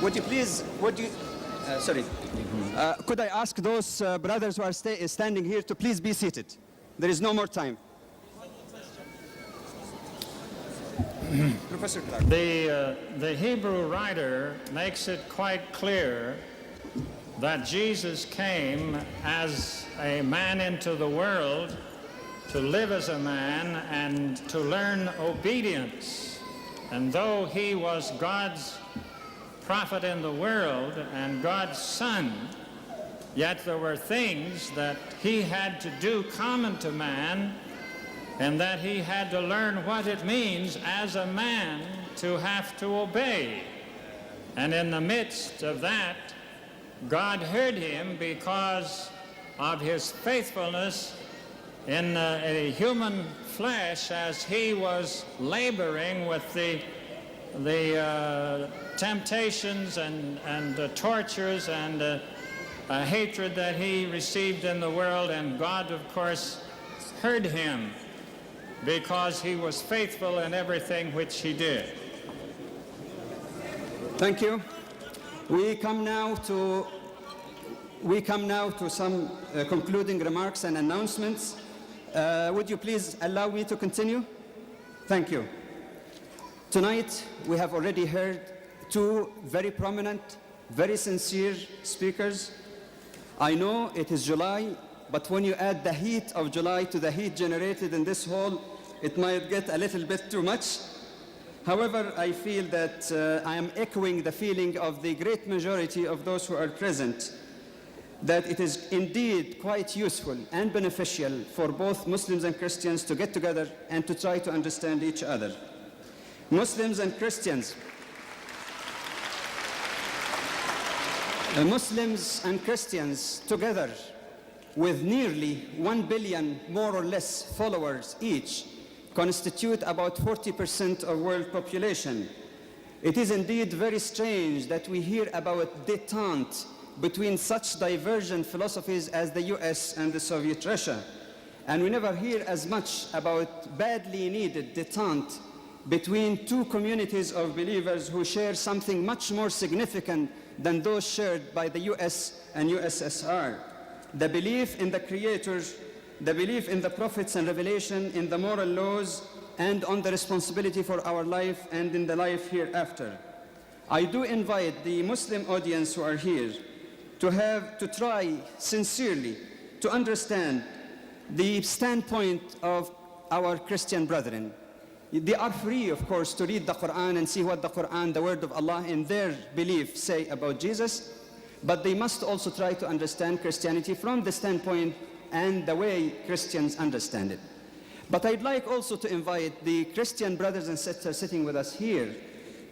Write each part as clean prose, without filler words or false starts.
Would you please, could I ask those brothers who are standing here to please be seated? There is no more time. Professor Clark. The Hebrew writer makes it quite clear that Jesus came as a man into the world to live as a man and to learn obedience. And though he was God's prophet in the world and God's son, yet there were things that he had to do common to man, and that he had to learn what it means as a man to have to obey. And in the midst of that, God heard him because of his faithfulness in a human flesh as he was laboring with the temptations and tortures and hatred that he received in the world. And God, of course, heard him because he was faithful in everything which he did. Thank you. We come now to some concluding remarks and announcements. Would you please allow me to continue? Thank you. Tonight, we have already heard two very prominent, very sincere speakers. I know it is July, but when you add the heat of July to the heat generated in this hall, it might get a little bit too much. However, I feel that I am echoing the feeling of the great majority of those who are present, that it is indeed quite useful and beneficial for both Muslims and Christians to get together and to try to understand each other. Muslims and Christians together, with nearly 1 billion, more or less, followers each, constitute about 40% of world population. It is indeed very strange that we hear about détente between such divergent philosophies as the US and the Soviet Russia. And we never hear as much about badly needed détente between two communities of believers who share something much more significant than those shared by the US and USSR. The belief in the Creator, the belief in the prophets and revelation, in the moral laws, and on the responsibility for our life and in the life hereafter. I do invite the Muslim audience who are here to try sincerely to understand the standpoint of our Christian brethren. They are free, of course, to read the Quran and see what the Quran, the word of Allah, in their belief say about Jesus, but they must also try to understand Christianity from the standpoint and the way Christians understand it. But I'd like also to invite the Christian brothers and sisters sitting with us here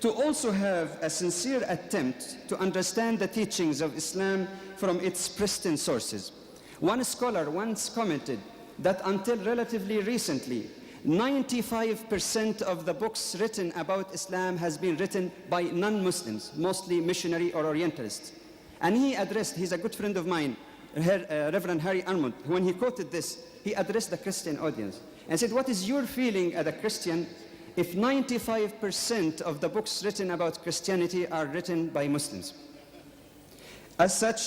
to also have a sincere attempt to understand the teachings of Islam from its pristine sources. One scholar once commented that until relatively recently, 95% of the books written about Islam has been written by non-Muslims, mostly missionary or Orientalists. And he addressed, he's a good friend of mine, Reverend Harry Armond, when he quoted this, he addressed the Christian audience and said, what is your feeling as a Christian if 95% of the books written about Christianity are written by Muslims? As such,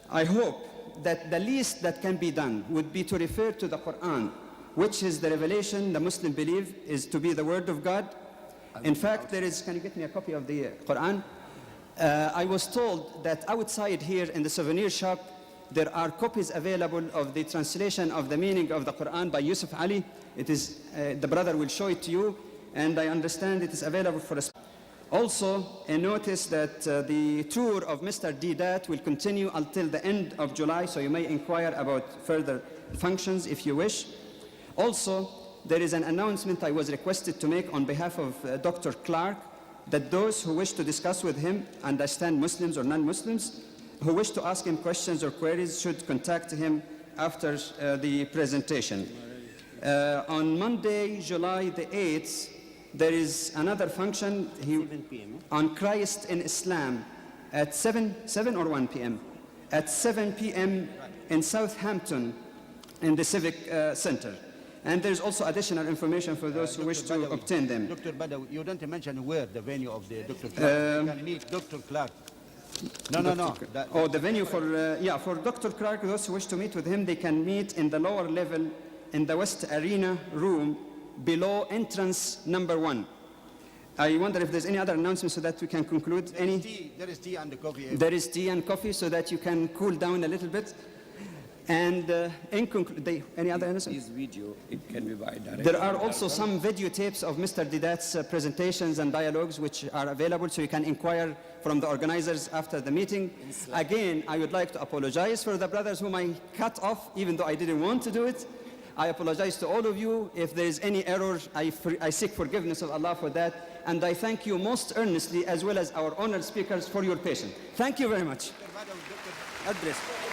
I hope that the least that can be done would be to refer to the Quran, which is the revelation the Muslim believe is to be the word of God. In fact, there is, can you get me a copy of the Quran? I was told that outside here in the souvenir shop, there are copies available of the translation of the meaning of the Quran by Yusuf Ali. It is, the brother will show it to you, and I understand it is available for us. Also, a notice that the tour of Mr. Deedat will continue until the end of July, so you may inquire about further functions if you wish. Also, there is an announcement I was requested to make on behalf of Dr. Clark, that those who wish to discuss with him, understand Muslims or non-Muslims, who wish to ask him questions or queries should contact him after the presentation. On Monday, July the 8th, there is another function on Christ in Islam at 7 or 1 p.m. At 7 p.m. in Southampton in the Civic Center. And there's also additional information for those who wish to obtain them. Dr. Badawi, you don't mention where the venue of the Dr. Clark. You can meet Dr. Clark. No. The venue for, for Dr. Clark, those who wish to meet with him, they can meet in the lower level in the West Arena room below entrance number 1. I wonder if there's any other announcement so that we can conclude. There is tea and coffee. There is tea and coffee so that you can cool down a little bit. And any other announcement? This video, it can be by direct. There are also some videotapes of Mr. Deedat's presentations and dialogues which are available, so you can inquire from the organizers after the meeting. Again, I would like to apologize for the brothers whom I cut off, even though I didn't want to do it. I apologize to all of you. If there is any error, I seek forgiveness of Allah for that. And I thank you most earnestly, as well as our honored speakers, for your patience. Thank you very much. Dr. Badawi, Address.